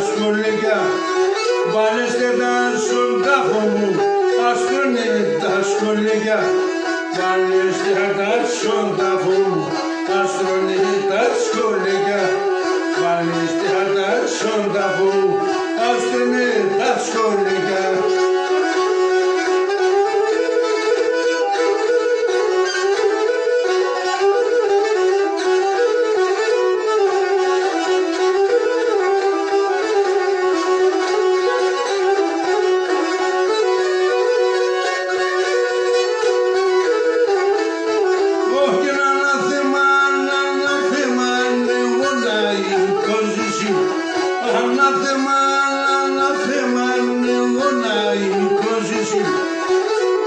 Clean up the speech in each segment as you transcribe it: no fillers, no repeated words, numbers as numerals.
σχολεία, βάλεστε τα στον τάφο μου, άστρωνε τα σχολεία, βάλεστε τα στον τάφο μου, άστρωνε τα σχολεία, βάλεστε τα στον τάφο μου, άστρωνε τα σχολεία.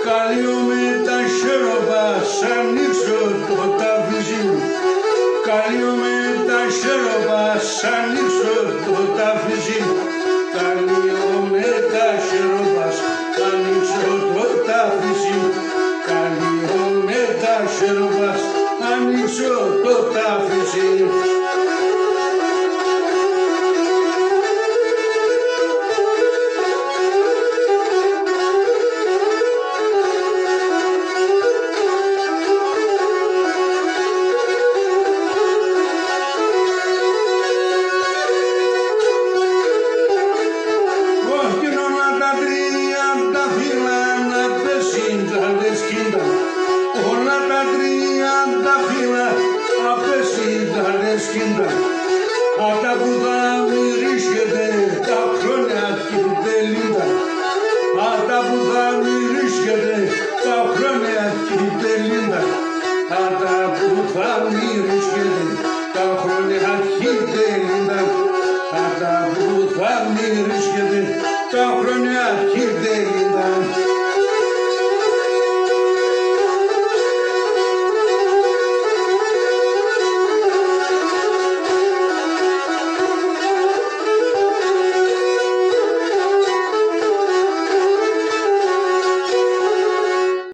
Καλιόμαι τα χέροβα σαν ήξω το ταφύζι μου. Καλιόμαι τα χέροβα σαν ήξω το ταφύζι μου. Καλιόμαι τα χέροβα σαν ήξω το ταφύζι μου. Καλιόμαι τα χέροβα σαν ήξω το ταφύζι μου. Όλα τα 30 φύλλα απέσυντανε σκίντα. Απ' τα που θα μυρίσκεται τα χρόνια την τελίντα. Απ' τα που θα μυρίσκεται τα χρόνια την τελίντα. Απ' τα που θα μυρίσκεται